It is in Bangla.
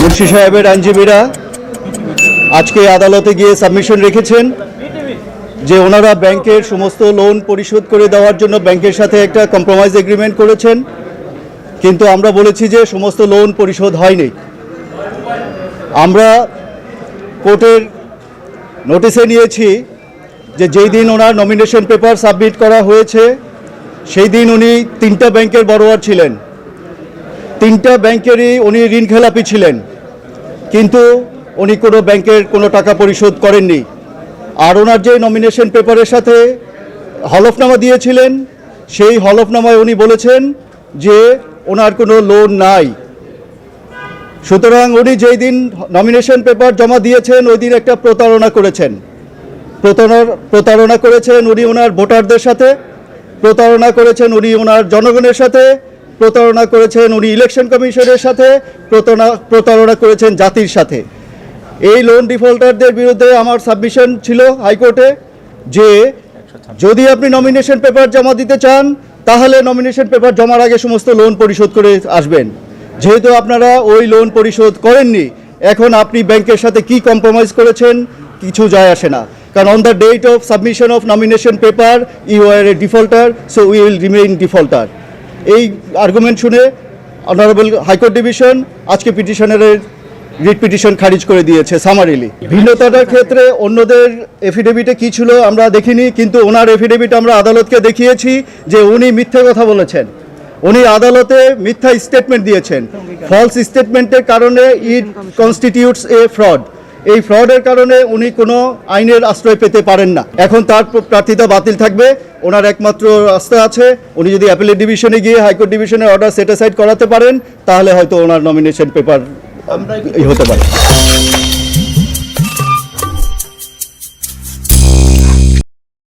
মুন্সি সাহেবের আইনজীবীরা আজকে আদালতে গিয়ে সাবমিশন রেখেছেন যে ওনারা ব্যাংকের সমস্ত লোন পরিশোধ করে দেওয়ার জন্য ব্যাংকের সাথে একটা কম্প্রোমাইজ এগ্রিমেন্ট করেছেন, কিন্তু আমরা বলেছি যে সমস্ত লোন পরিশোধ হয়নি। আমরা কোর্টের নোটিশে নিয়েছি যে যেই দিন ওনার নমিনেশন পেপার সাবমিট করা হয়েছে সেই দিন উনি 3টা ব্যাংকের বড়োয়ার ছিলেন, 3টা ব্যাংকেরই উনি ঋণ খেলাপি ছিলেন, কিন্তু উনি কোনো ব্যাংকের কোনো টাকা পরিশোধ করেননি। আর ওনার যে নমিনেশন পেপারের সাথে হলফনামা দিয়েছিলেন সেই হলফনামায় উনি বলেছেন যে ওনার কোনো লোন নাই। সুতরাং উনি যেই দিন নমিনেশন পেপার জমা দিয়েছেন ওই দিন একটা প্রতারণা করেছেন উনি ওনার ভোটারদের সাথে, প্রতারণা করেছেন উনি ওনার জনগণের সাথে, প্রতারণা করেছেন উনি ইলেকশন কমিশনের সাথে, প্রতারণা করেছেন জাতির সাথে। এই লোন ডিফল্টারদের বিরুদ্ধে আমার সাবমিশন ছিল হাইকোর্টে যে যদি আপনি নমিনেশন পেপার জমা দিতে চান তাহলে নমিনেশন পেপার জমার আগে সমস্ত লোন পরিশোধ করে আসবেন। যেহেতু আপনারা ওই লোন পরিশোধ করেননি, এখন আপনি ব্যাংকের সাথে কি কম্প্রোমাইজ করেছেন কিছু যায় আসে না, কারণ on the date of submission of nomination paper you are a defaulter, so we will remain defaulter. এই আর্গুমেন্ট শুনে অনারেবল হাইকোর্ট ডিভিশন আজকে পিটিশনারের রিট পিটিশন খারিজ করে দিয়েছে সামারিলি। ভিন্নতাটার ক্ষেত্রে অন্যদের এফিডেভিটে কী ছিল আমরা দেখিনি, কিন্তু ওনার এফিডেভিট আমরা আদালতকে দেখিয়েছি যে উনি মিথ্যে কথা বলেছেন, উনি আদালতে মিথ্যা স্টেটমেন্ট দিয়েছেন। ফলস স্টেটমেন্টের কারণে ইট কনস্টিটিউটস এ ফ্রড। এই ফ্রডের কারণে উনি কোনো আইনের আশ্রয় পেতে পারেন না। এখন তার প্রার্থিতা বাতিল থাকবে, ওনার একমাত্র রাস্তা আছে, উনি যদি অ্যাপিলেট ডিভিশনে গিয়ে হাইকোর্ট ডিভিশনের অর্ডার সেট অ্যাসাইড করাতে পারেন তাহলে হয়তো ওনার নমিনেশন পেপার হতে পারে।